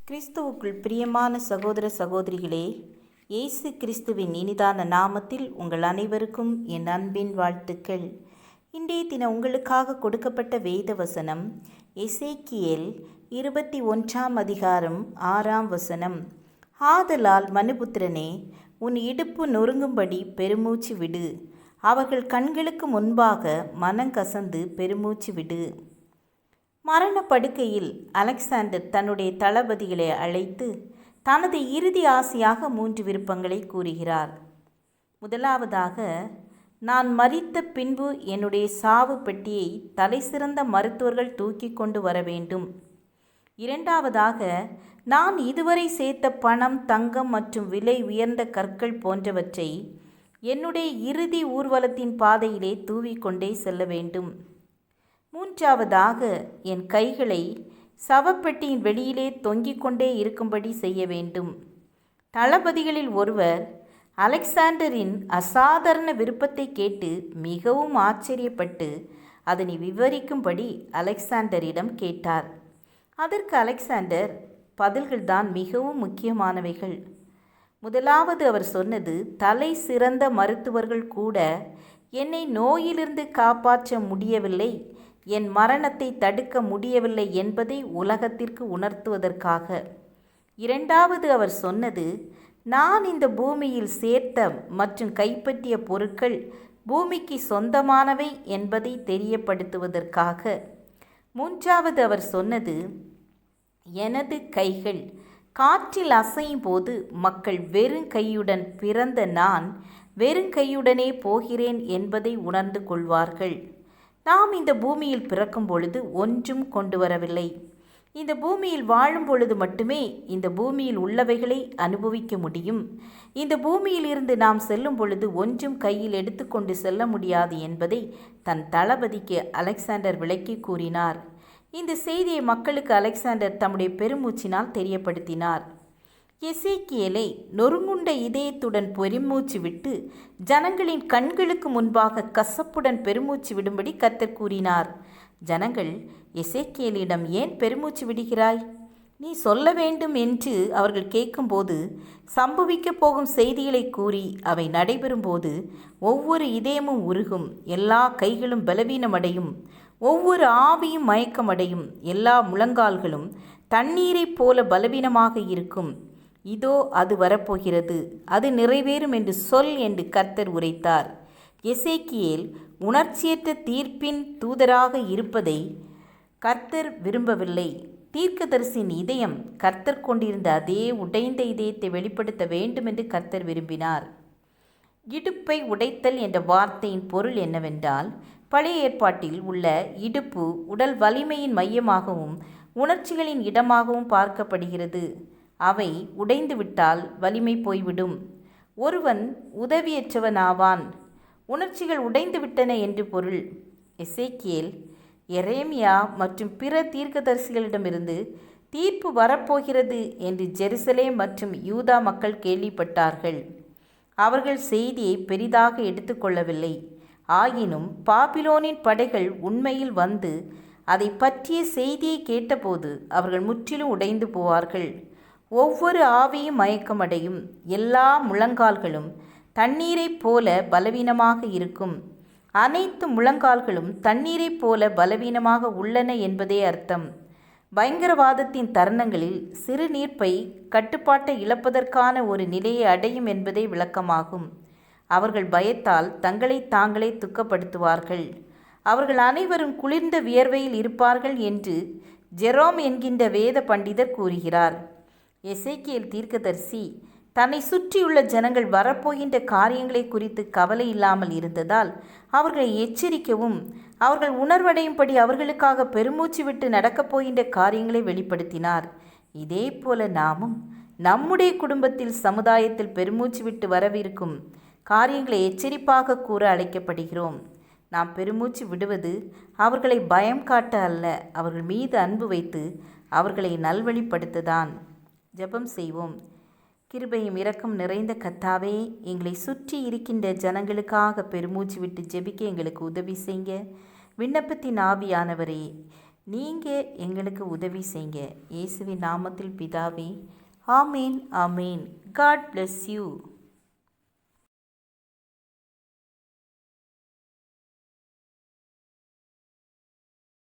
கிறிஸ்துவுக்குள் பிரியமான சகோதர சகோதரிகளே, இயேசு கிறிஸ்துவின் இனிதான நாமத்தில் உங்கள் அனைவருக்கும் என் அன்பின் வாழ்த்துக்கள். இன்றைய தினம் உங்களுக்காக கொடுக்கப்பட்ட வேத வசனம் எசேக்கியேல் 21 ஆதலால் மனுபுத்திரனே, உன் இடுப்பு நொறுங்கும்படி பெருமூச்சு விடு, அவர்கள் கண்களுக்கு முன்பாக மனங்கசந்து பெருமூச்சு விடு. மரணப்படுக்கையில் அலெக்சாண்டர் தன்னுடைய தளபதிகளை அழைத்து தனது இறுதி ஆசையாக 3 விருப்பங்களை கூறுகிறார். முதலாவதாக, நான் மரித்த பின்பு என்னுடைய சாவு பெட்டியை தலைசிறந்த மருத்துவர்கள் தூக்கி கொண்டு வர வேண்டும். இரண்டாவதாக, நான் இதுவரை சேர்த்த பணம், தங்கம் மற்றும் விலை உயர்ந்த கற்கள் போன்றவற்றை என்னுடைய இறுதி ஊர்வலத்தின் பாதையிலே தூவிக்கொண்டே செல்ல வேண்டும். மூன்றாவதாக, என் கைகளை சவப்பெட்டியின் வெளியிலே தொங்கிக் கொண்டே இருக்கும்படி செய்ய வேண்டும். தளபதிகளில் ஒருவர் அலெக்சாண்டரின் அசாதாரண விருப்பத்தை கேட்டு மிகவும் ஆச்சரியப்பட்டு அதனை விவரிக்கும்படி அலெக்சாண்டரிடம் கேட்டார். அதற்கு அலெக்சாண்டர் பதில்கள்தான் மிகவும் முக்கியமானவைகள். முதலாவது அவர் சொன்னது, தலை சிறந்த மருத்துவர்கள் கூட என்னை நோயிலிருந்து காப்பாற்ற முடியவில்லை, என் மரணத்தை தடுக்க முடியவில்லை என்பதை உலகத்திற்கு உணர்த்துவதற்காக. இரண்டாவது அவர் சொன்னது, நான் இந்த பூமியில் சேர்த்த மற்றும் கைப்பற்றிய பொருட்கள் பூமிக்கு சொந்தமானவை என்பதை தெரியப்படுத்துவதற்காக. மூன்றாவது அவர் சொன்னது, எனது கைகள் காற்றில் அசையும் போது மக்கள் வெறும் கையுடன் பிறந்த நான் வெறும் கையுடனே போகிறேன் என்பதை உணர்ந்து கொள்வார்கள். நாம் இந்த பூமியில் பிறக்கும் பொழுது ஒன்றும் கொண்டு வரவில்லை. இந்த பூமியில் வாழும் பொழுது மட்டுமே இந்த பூமியில் உள்ளவைகளை அனுபவிக்க முடியும். இந்த பூமியில் இருந்து நாம் செல்லும் பொழுது ஒன்றும் கையில் எடுத்துக்கொண்டு செல்ல முடியாது என்பதை தன் தளபதிக்கு அலெக்சாண்டர் விளக்கி கூறினார். இந்த செய்தியை மக்களுக்கு அலெக்சாண்டர் தம்முடைய பெருமூச்சினால் தெரியப்படுத்தினார். எசேக்கியேலை நொறுங்குண்ட இதயத்துடன் பெருமூச்சு விட்டு ஜனங்களின் கண்களுக்கு முன்பாக கசப்புடன் பெருமூச்சு விடும்படி கர்த்தர் கூறினார். ஜனங்கள் எசேக்கியேலிடம், ஏன் பெருமூச்சு விடுகிறாய்? நீ சொல்ல வேண்டும் என்று அவர்கள் கேட்கும்போது சம்பவிக்கப் போகும் செய்திகளை கூறி அவை நடைபெறும்போது ஒவ்வொரு இதயமும் உருகும், எல்லா கைகளும் பலவீனமடையும், ஒவ்வொரு ஆவியும் மயக்கமடையும், எல்லா முழங்கால்களும் தண்ணீரைப் போல பலவீனமாக இருக்கும். இதோ அது வரப்போகிறது, அது நிறைவேறும் என்று சொல் என்று கர்த்தர் உரைத்தார். எசேக்கியேல் உணர்ச்சியற்ற தீர்ப்பின் தூதராக இருப்பதை கர்த்தர் விரும்பவில்லை. தீர்க்கதரிசியின் இதயம் கர்த்தர் கொண்டிருந்த அதே உடைந்த இதயத்தை வெளிப்படுத்த வேண்டும் என்று கர்த்தர் விரும்பினார். இடுப்பை உடைத்தல் என்ற வார்த்தையின் பொருள் என்னவென்றால், பழைய ஏற்பாட்டில் உள்ள இடுப்பு உடல் வலிமையின் மையமாகவும் உணர்ச்சிகளின் இடமாகவும் பார்க்கப்படுகிறது. அவை உடைந்துவிட்டால் வலிமை போய்விடும். ஒருவன் உதவியற்றவன் ஆவான். உணர்ச்சிகள் உடைந்துவிட்டன என்று பொருள். எசேக்கியேல், எரேமியா மற்றும் பிற தீர்க்கதரிசிகளிடமிருந்து தீர்ப்பு வரப்போகிறது என்று ஜெருசலேம் மற்றும் யூதா மக்கள் கேள்விப்பட்டார்கள். அவர்கள் செய்தியை பெரிதாக எடுத்துக்கொள்ளவில்லை. ஆயினும் பாபிலோனின் படைகள் உண்மையில் வந்து அதை பற்றிய செய்தியை கேட்டபோது அவர்கள் முற்றிலும் உடைந்து போவார்கள். ஒவ்வொரு ஆவியும் மயக்கமடையும், எல்லா முழங்கால்களும் தண்ணீரைப் போல பலவீனமாக இருக்கும். அனைத்து முழங்கால்களும் தண்ணீரைப் போல பலவீனமாக உள்ளன என்பதே அர்த்தம். பயங்கரவாதத்தின் தருணங்களில் சிறு நீர்ப்பை கட்டுப்பாட்டை இழப்பதற்கான ஒரு நிலையை அடையும் என்பதே விளக்கமாகும். அவர்கள் பயத்தால் தங்களை தாங்களே துக்கப்படுத்துவார்கள். அவர்கள் அனைவரும் குளிர்ந்த வியர்வையில் இருப்பார்கள் என்று ஜெரோம் என்கின்ற வேத பண்டிதர் கூறுகிறார். எசேக்கியேல் தீர்க்கதரிசி தன்னை சுற்றியுள்ள ஜனங்கள் வரப்போகின்ற காரியங்களை குறித்து கவலை இல்லாமல் இருந்ததால் அவர்களை எச்சரிக்கவும் அவர்கள் உணர்வடையும்படி அவர்களுக்காக பெருமூச்சு விட்டு நடக்கப் போகின்ற காரியங்களை வெளிப்படுத்தினார். இதே போல நாமும் நம்முடைய குடும்பத்தில், சமுதாயத்தில் பெருமூச்சு விட்டு வரவிருக்கும் காரியங்களை எச்சரிப்பாக கூற அழைக்கப்படுகிறோம். நாம் பெருமூச்சு விடுவது அவர்களை பயம் காட்ட அல்ல, அவர்கள் மீது அன்பு வைத்து அவர்களை நல்வழிப்படுத்ததான். ஜெபம் செய்வோம். கிருபையும் இரக்கம் நிறைந்த கர்த்தாவே, எங்களை சுற்றி இருக்கின்ற ஜனங்களுக்காக பெருமூச்சு விட்டு ஜெபிக்க எங்களுக்கு உதவி செய்ய. விண்ணப்பத்தின் ஆவியானவரே, நீங்கள் எங்களுக்கு உதவி செய்யுங்க. இயேசுவின் நாமத்தில் பிதாவே, ஆமேன் ஆமேன். God bless you.